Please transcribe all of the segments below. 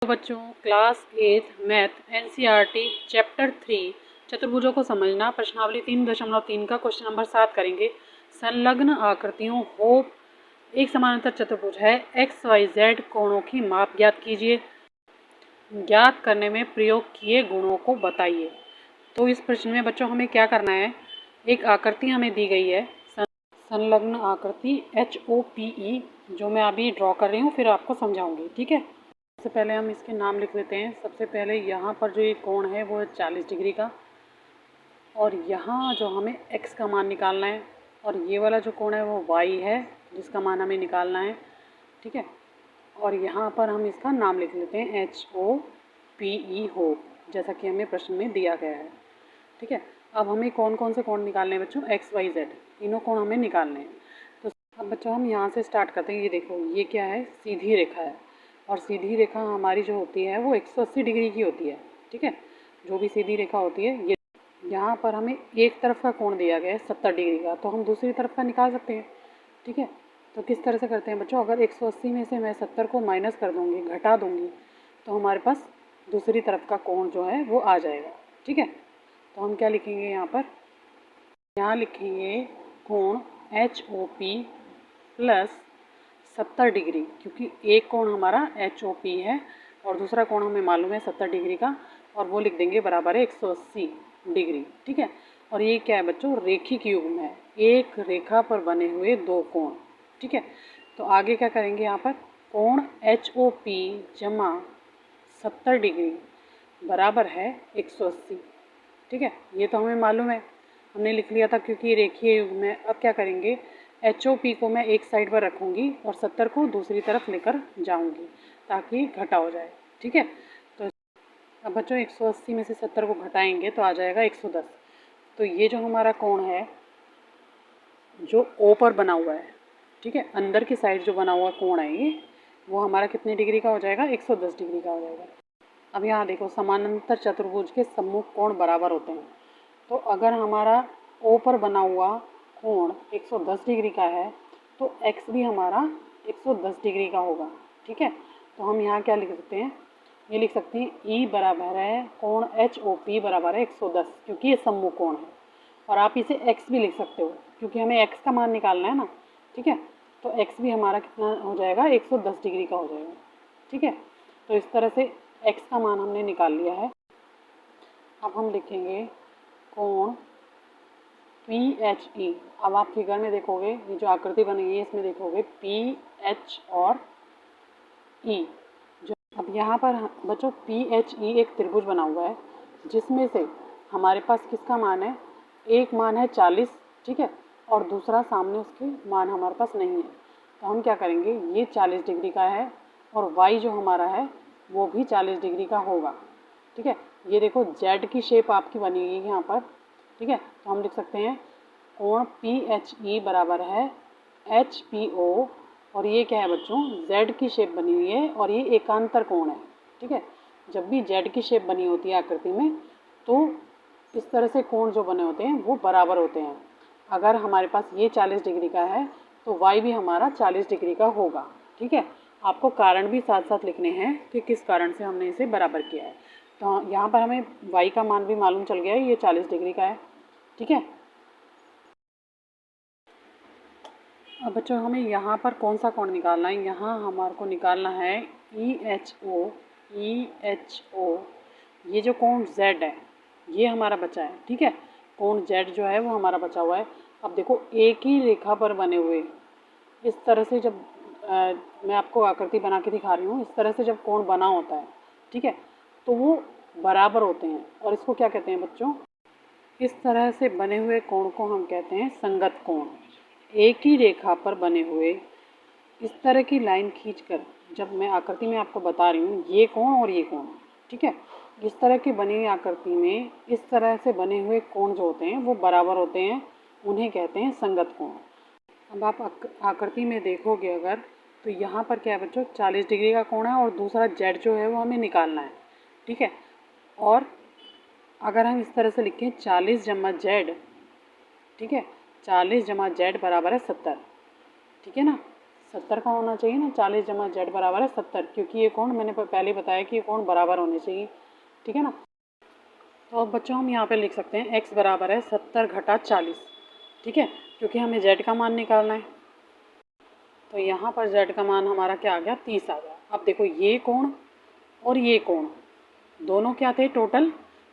तो बच्चों class 8 math NCERT chapter 3 चतुर्भुजों को समझना प्रश्नावली 3.3 का क्वेश्चन नंबर 7 करेंगे। संलग्न आकृतियों हो एक समानांतर चतुर्भुज है, एक्स वाई जेड कोणों की माप ज्ञात कीजिए, ज्ञात करने में प्रयोग किए गुणों को बताइए। तो इस प्रश्न में बच्चों हमें क्या करना है, एक आकृति हमें दी गई है, संलग्न आकृति HOPE, जो मैं अभी ड्रॉ कर रही हूँ, फिर आपको समझाऊंगी। ठीक है, सबसे पहले हम इसके नाम लिख लेते हैं। सबसे पहले यहाँ पर जो ये कोण है वो है 40 डिग्री का, और यहाँ जो हमें x का मान निकालना है, और ये वाला जो कोण है वो y है जिसका मान हमें निकालना है। ठीक है, और यहाँ पर हम इसका नाम लिख लेते हैं HOPE हो, जैसा कि हमें प्रश्न में दिया गया है। ठीक है, अब हमें कौन कौन से कोण निकालने हैं बच्चों, x y z तीनों कोण हमें निकालने हैं। तो अब बच्चों हम यहाँ से स्टार्ट करते हैं। ये देखो, ये क्या है, सीधी रेखा है, और सीधी रेखा हमारी जो होती है वो 180 डिग्री की होती है। ठीक है, जो भी सीधी रेखा होती है, ये यहाँ पर हमें एक तरफ का कोण दिया गया है 70 डिग्री का, तो हम दूसरी तरफ का निकाल सकते हैं। ठीक है, तो किस तरह से करते हैं बच्चों, अगर 180 में से मैं 70 को माइनस कर दूँगी, घटा दूँगी, तो हमारे पास दूसरी तरफ का कोण जो है वो आ जाएगा। ठीक है, तो हम क्या लिखेंगे यहाँ लिखेंगे कोण HOP प्लस 70 डिग्री, क्योंकि एक कोण हमारा HOP है और दूसरा कोण हमें मालूम है 70 डिग्री का, और वो लिख देंगे बराबर है 180 डिग्री। ठीक है, और ये क्या है बच्चों, रेखिक युग्म है, एक रेखा पर बने हुए दो कोण। ठीक है, तो आगे क्या करेंगे, यहाँ पर कोण HOP जमा 70 डिग्री बराबर है 180। ठीक है, ये तो हमें मालूम है, हमने लिख लिया था क्योंकि ये रेखीय युग्म है। अब क्या करेंगे, HOP को मैं एक साइड पर रखूँगी और 70 को दूसरी तरफ लेकर जाऊँगी ताकि घटा हो जाए। ठीक है, तो अब बच्चों 180 में से 70 को घटाएंगे तो आ जाएगा 110। तो ये जो हमारा कोण है जो O पर बना हुआ है, ठीक है, अंदर की साइड जो बना हुआ कोण है ये, वो हमारा कितने डिग्री का हो जाएगा, 110 डिग्री का हो जाएगा। अब यहाँ देखो, समानांतर चतुर्भुज के सम्मुख कोण बराबर होते हैं, तो अगर हमारा O पर बना हुआ कोण 110 डिग्री का है तो x भी हमारा 110 डिग्री का होगा। ठीक है, तो हम यहाँ क्या लिख सकते हैं, ये लिख सकते हैं E बराबर है कोण HOP बराबर है 110, क्योंकि ये सम्मुख कोण है, और आप इसे x भी लिख सकते हो क्योंकि हमें x का मान निकालना है ना। ठीक है, तो x भी हमारा कितना हो जाएगा, 110 डिग्री का हो जाएगा। ठीक है, तो इस तरह से x का मान हमने निकाल लिया है। अब हम लिखेंगे कोण PHE। अब आप फिगर में देखोगे, ये जो आकृति बनेगी इसमें देखोगे PH और E जो, अब यहाँ पर बच्चों PHE एक त्रिभुज बना हुआ है जिसमें से हमारे पास किसका मान है, एक मान है 40, ठीक है, और दूसरा सामने उसके मान हमारे पास नहीं है। तो हम क्या करेंगे, ये 40 डिग्री का है और y जो हमारा है वो भी 40 डिग्री का होगा। ठीक है, ये देखो Z की शेप आपकी बनी हुई है यहाँ पर। ठीक है, तो हम लिख सकते हैं कोण PHE बराबर है HPO, और ये क्या है बच्चों, Z की शेप बनी हुई है और ये एकांतर कोण है। ठीक है, जब भी Z की शेप बनी होती है आकृति में तो इस तरह से कोण जो बने होते हैं वो बराबर होते हैं। अगर हमारे पास ये 40 डिग्री का है तो y भी हमारा 40 डिग्री का होगा। ठीक है, आपको कारण भी साथ साथ लिखने हैं कि किस कारण से हमने इसे बराबर किया है। तो यहाँ पर हमें y का मान भी मालूम चल गया है, ये 40 डिग्री का है। ठीक है, अब बच्चों हमें यहाँ पर कौन सा कोण निकालना है, यहाँ हमारे को निकालना है EHO। ये जो कोण Z है ये हमारा बचा है। ठीक है, कोण Z जो है वो हमारा बचा हुआ है। अब देखो, एक ही रेखा पर बने हुए इस तरह से जब मैं आपको आकृति बना के दिखा रही हूँ, इस तरह से जब कोण बना होता है, ठीक है, तो वो बराबर होते हैं, और इसको क्या कहते हैं बच्चों, इस तरह से बने हुए कोण को हम कहते हैं संगत कोण। एक ही रेखा पर बने हुए इस तरह की लाइन खींचकर, जब मैं आकृति में आपको बता रही हूँ ये कोण और ये कोण, ठीक है, इस तरह की बनी हुई आकृति में इस तरह से बने हुए कोण जो होते हैं वो बराबर होते हैं, उन्हें कहते हैं संगत कोण। अब आप आकृति में देखोगे अगर, तो यहाँ पर क्या है बच्चों, 40 डिग्री का कोण है और दूसरा Z जो है वो हमें निकालना है। ठीक है, और अगर हम इस तरह से लिखें 40 जमा Z, ठीक है, 40 जमा Z बराबर है 70। ठीक है ना, 70 का होना चाहिए ना, 40 जमा जेड बराबर है 70, क्योंकि ये कोण मैंने पहले बताया कि ये कोण बराबर होने चाहिए, ठीक है ना। तो अब बच्चों हम यहाँ पे लिख सकते हैं x बराबर है 70 घटा 40, ठीक है, क्योंकि हमें z का मान निकालना है। तो यहाँ पर z का मान हमारा क्या आ गया, 30 आ गया। अब देखो ये कोण और ये कोण दोनों क्या थे टोटल,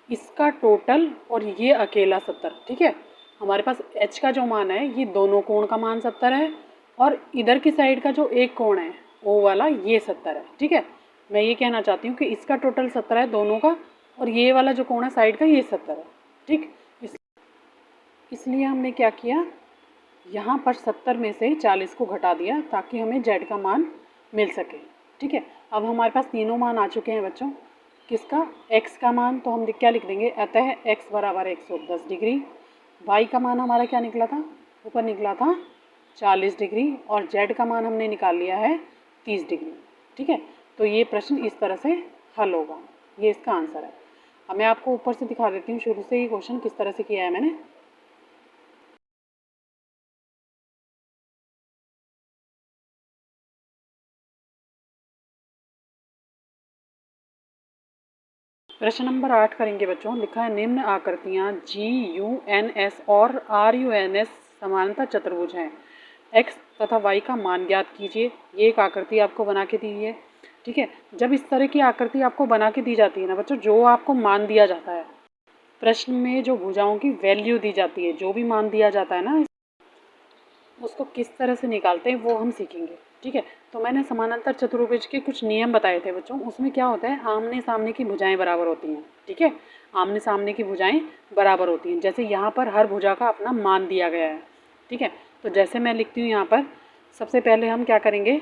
इसका टोटल और ये अकेला 70, ठीक है। हमारे पास h का जो मान है ये दोनों कोण का मान 70 है, और इधर की साइड का जो एक कोण है O वाला ये 70 है, ठीक है। मैं ये कहना चाहती हूँ कि इसका टोटल 70 है दोनों का, और ये वाला जो कोण है साइड का ये 70 है, ठीक। इसलिए हमने क्या किया, यहाँ पर 70 में से 40 को घटा दिया ताकि हमें z का मान मिल सके, ठीक है। अब हमारे पास तीनों मान आ चुके हैं बच्चों। किसका, x का मान, तो हम क्या लिख देंगे, अतः x बराबर 110 डिग्री। y का मान हमारा क्या निकला था, ऊपर निकला था 40 डिग्री, और z का मान हमने निकाल लिया है 30 डिग्री, ठीक है। तो ये प्रश्न इस तरह से हल होगा, ये इसका आंसर है। अब मैं आपको ऊपर से दिखा देती हूँ शुरू से ये क्वेश्चन किस तरह से किया है मैंने। प्रश्न नंबर 8 करेंगे बच्चों। लिखा है निम्न आकृतियाँ GUNS और RUNS समानांतर चतुर्भुज हैं, x तथा y का मान ज्ञात कीजिए। ये एक आकृति आपको बना के दी है, ठीक है। जब इस तरह की आकृति आपको बना के दी जाती है ना बच्चों, जो आपको मान दिया जाता है, प्रश्न में जो भुजाओं की वैल्यू दी जाती है, जो भी मान दिया जाता है ना, उसको किस तरह से निकालते हैं वो हम सीखेंगे, ठीक है। तो मैंने समानांतर चतुर्भुज के कुछ नियम बताए थे बच्चों। उसमें क्या होता है, आमने सामने की भुजाएं बराबर होती हैं, ठीक है। आमने सामने की भुजाएं बराबर होती हैं। जैसे यहाँ पर हर भुजा का अपना मान दिया गया है, ठीक है। तो जैसे मैं लिखती हूँ यहाँ पर, सबसे पहले हम क्या करेंगे,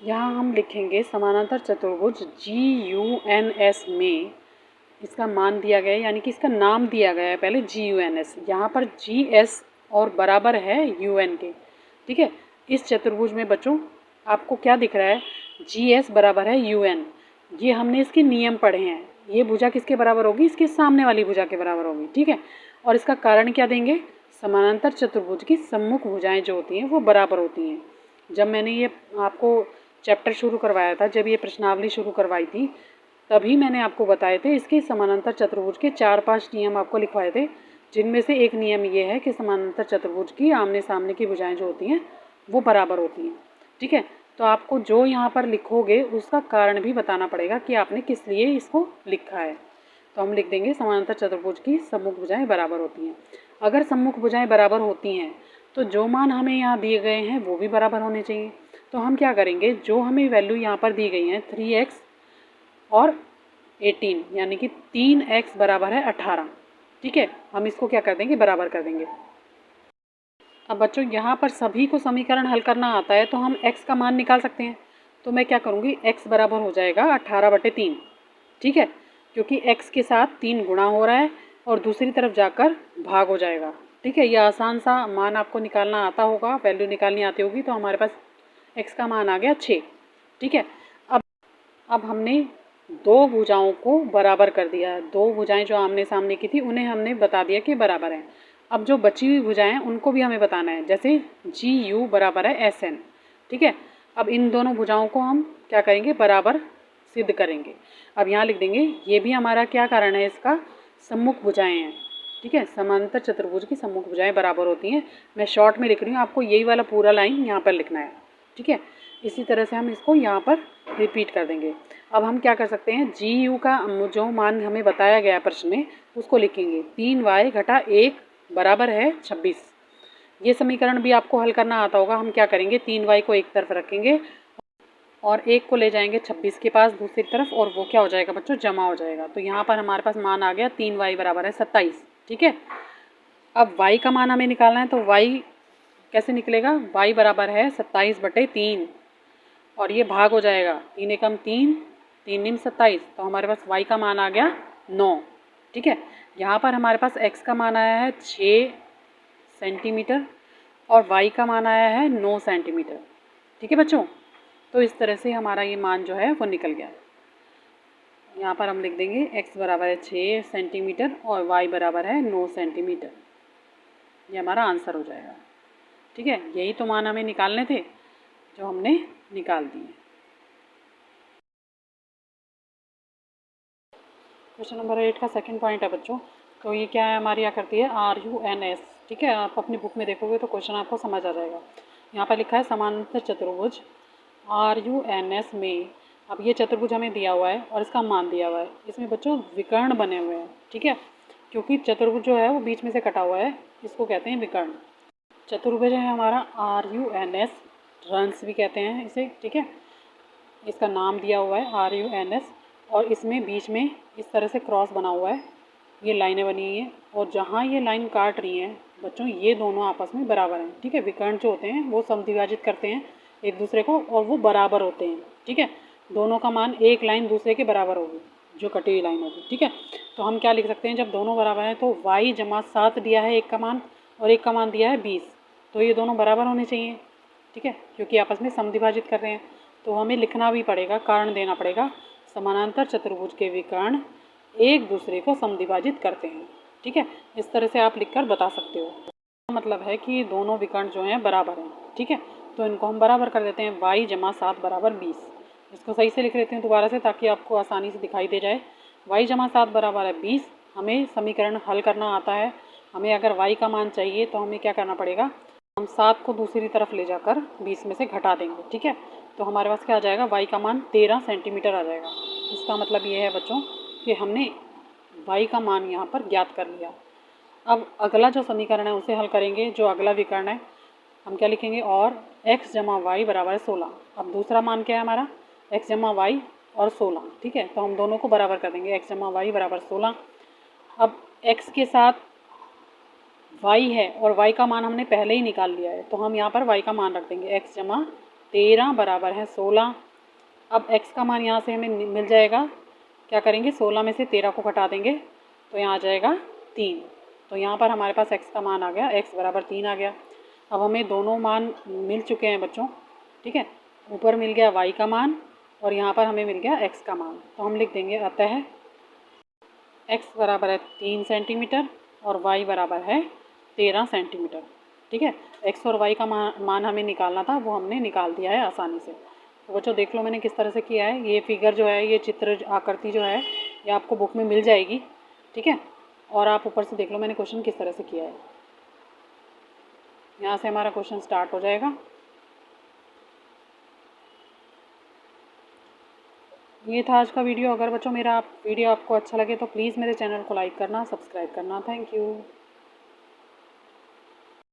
यहाँ हम लिखेंगे समानांतर चतुर्भुज GUNS में इसका मान दिया गया है, यानी कि इसका नाम दिया गया है पहले GUNS। यहाँ पर GS और बराबर है UN के, ठीक है। इस चतुर्भुज में बच्चों आपको क्या दिख रहा है, GS बराबर है UN। ये हमने इसके नियम पढ़े हैं। ये भुजा किसके बराबर होगी, इसके सामने वाली भुजा के बराबर होगी, ठीक है। और इसका कारण क्या देंगे, समानांतर चतुर्भुज की सम्मुख भुजाएं जो होती हैं वो बराबर होती हैं। जब मैंने ये आपको चैप्टर शुरू करवाया था, जब ये प्रश्नावली शुरू करवाई थी, तभी मैंने आपको बताए थे इसके समानांतर चतुर्भुज के 4-5 नियम आपको लिखवाए थे, जिनमें से एक नियम ये है कि समानांतर चतुर्भुज की आमने सामने की भुजाएं जो होती हैं वो बराबर होती हैं, ठीक है। तो आपको जो यहाँ पर लिखोगे उसका कारण भी बताना पड़ेगा कि आपने किस लिए इसको लिखा है। तो हम लिख देंगे समानांतर चतुर्भुज की सम्मुख भुजाएं बराबर होती हैं। अगर सम्मुख भुजाएं बराबर होती हैं तो जो मान हमें यहाँ दिए गए हैं वो भी बराबर होने चाहिए। तो हम क्या करेंगे, जो हमें वैल्यू यहाँ पर दी गई हैं 3x और 18, यानी कि 3x बराबर है 18, ठीक है। हम इसको क्या कर देंगे, बराबर कर देंगे। अब बच्चों यहाँ पर सभी को समीकरण हल करना आता है, तो हम x का मान निकाल सकते हैं। तो मैं क्या करूँगी, x बराबर हो जाएगा 18/3, ठीक है, क्योंकि x के साथ 3 गुणा हो रहा है और दूसरी तरफ जाकर भाग हो जाएगा, ठीक है। यह आसान सा मान आपको निकालना आता होगा, वैल्यू निकालनी आती होगी। तो हमारे पास x का मान आ गया 6, ठीक है। अब हमने दो भुजाओं को बराबर कर दिया। दो भुजाएं जो आमने सामने की थी उन्हें हमने बता दिया कि बराबर हैं। अब जो बची हुई भुजाएं हैं उनको भी हमें बताना है, जैसे GU बराबर है SN, ठीक है। अब इन दोनों भुजाओं को हम क्या करेंगे, बराबर सिद्ध करेंगे। अब यहाँ लिख देंगे, ये भी हमारा क्या कारण है, इसका सम्मुख भुजाएं हैं, ठीक है। समांतर चतुर्भुज की सम्मुख भुजाएं बराबर होती हैं। मैं शॉर्ट में लिख रही हूँ, आपको यही वाला पूरा लाइन यहाँ पर लिखना है, ठीक है। इसी तरह से हम इसको यहाँ पर रिपीट कर देंगे। अब हम क्या कर सकते हैं, GU का जो मान हमें बताया गया प्रश्न में उसको लिखेंगे। 3y घटा 1 बराबर है 26। ये समीकरण भी आपको हल करना आता होगा। हम क्या करेंगे, 3y को एक तरफ रखेंगे और 1 को ले जाएंगे 26 के पास दूसरी तरफ, और वो क्या हो जाएगा बच्चों, जमा हो जाएगा। तो यहाँ पर हमारे पास मान आ गया 3y बराबर है 27, ठीक है। अब y का मान हमें निकालना है, तो y कैसे निकलेगा, y बराबर है 27/3, और ये भाग हो जाएगा, 3 एकम 3, 3 निम 27। तो हमारे पास y का मान आ गया 9, ठीक है। यहाँ पर हमारे पास x का मान आया है 6 सेंटीमीटर और y का मान आया है 9 सेंटीमीटर, ठीक है बच्चों। तो इस तरह से हमारा ये मान जो है वो निकल गया। यहाँ पर हम लिख देंगे x बराबर है 6 सेंटीमीटर और y बराबर है 9 सेंटीमीटर। ये हमारा आंसर हो जाएगा, ठीक है। यही तो मान हमें निकालने थे। जो हमने निकाल दी है। क्वेश्चन नंबर 8 का सेकंड पॉइंट है बच्चों। तो ये क्या है, हमारी आकृति है RUNS। ठीक है, आप अपनी बुक में देखोगे तो क्वेश्चन आपको समझ आ जाएगा। यहाँ पर लिखा है समांतर चतुर्भुज RUNS में। अब ये चतुर्भुज हमें दिया हुआ है और इसका मान दिया हुआ है। इसमें बच्चों विकर्ण बने हुए हैं। ठीक है, क्योंकि चतुर्भुज जो है वो बीच में से कटा हुआ है, इसको कहते हैं विकर्ण। चतुर्भुज है हमारा RUNS, रंस भी कहते हैं इसे। ठीक है, इसका नाम दिया हुआ है RUNS और इसमें बीच में इस तरह से क्रॉस बना हुआ है, ये लाइनें बनी हुई हैं और जहाँ ये लाइन काट रही हैं बच्चों ये दोनों आपस में बराबर हैं। ठीक है, विकर्ण जो होते हैं वो समद्विभाजित करते हैं एक दूसरे को और वो बराबर होते हैं। ठीक है, दोनों का मान एक लाइन दूसरे के बराबर होगी, जो कटी हुई लाइन होगी। ठीक है, तो हम क्या लिख सकते हैं, जब दोनों बराबर हैं तो y जमा 7 दिया है एक का मान और एक का मान दिया है 20, तो ये दोनों बराबर होने चाहिए। ठीक है, क्योंकि आपस में समद्विभाजित कर रहे हैं। तो हमें लिखना भी पड़ेगा, कारण देना पड़ेगा, समानांतर चतुर्भुज के विकर्ण एक दूसरे को समद्विभाजित करते हैं। ठीक है, इस तरह से आप लिखकर बता सकते हो। मतलब है कि दोनों विकर्ण जो हैं बराबर हैं। ठीक है, तो इनको हम बराबर कर देते हैं, y जमा 7 बराबर 20। इसको सही से लिख लेते हैं दोबारा से ताकि आपको आसानी से दिखाई दे जाए। y जमा 7 बराबर है 20। हमें समीकरण हल करना आता है। हमें अगर y का मान चाहिए तो हमें क्या करना पड़ेगा, हम 7 को दूसरी तरफ ले जाकर 20 में से घटा देंगे। ठीक है, तो हमारे पास क्या आ जाएगा, y का मान 13 सेंटीमीटर आ जाएगा। इसका मतलब ये है बच्चों कि हमने y का मान यहाँ पर ज्ञात कर लिया। अब अगला जो समीकरण है उसे हल करेंगे, जो अगला विकर्ण है हम क्या लिखेंगे, और x जमा वाई बराबर 16। अब दूसरा मान क्या है हमारा, x जमा वाई और 16। ठीक है, तो हम दोनों को बराबर कर देंगे, x जमा वाई बराबर 16। अब x के साथ y है और y का मान हमने पहले ही निकाल लिया है, तो हम यहाँ पर y का मान रख देंगे, x जमा 13 बराबर है 16। अब x का मान यहाँ से हमें मिल जाएगा, क्या करेंगे, 16 में से 13 को घटा देंगे तो यहाँ आ जाएगा 3। तो यहाँ पर हमारे पास x का मान आ गया, x बराबर 3 आ गया। अब हमें दोनों मान मिल चुके हैं बच्चों। ठीक है, ऊपर मिल गया y का मान और यहाँ पर हमें मिल गया x का मान। तो हम लिख देंगे अतः x बराबर है 3 सेंटीमीटर और y बराबर है 13 सेंटीमीटर। ठीक है, x और y का मान हमें निकालना था, वो हमने निकाल दिया है आसानी से। तो बच्चों देख लो मैंने किस तरह से किया है। ये फिगर जो है, ये चित्र आकृति जो है, ये आपको बुक में मिल जाएगी। ठीक है, और आप ऊपर से देख लो मैंने क्वेश्चन किस तरह से किया है। यहाँ से हमारा क्वेश्चन स्टार्ट हो जाएगा। ये था आज का वीडियो। अगर बच्चों मेरा वीडियो आपको अच्छा लगे तो प्लीज़ मेरे चैनल को लाइक करना, सब्सक्राइब करना। Thank you.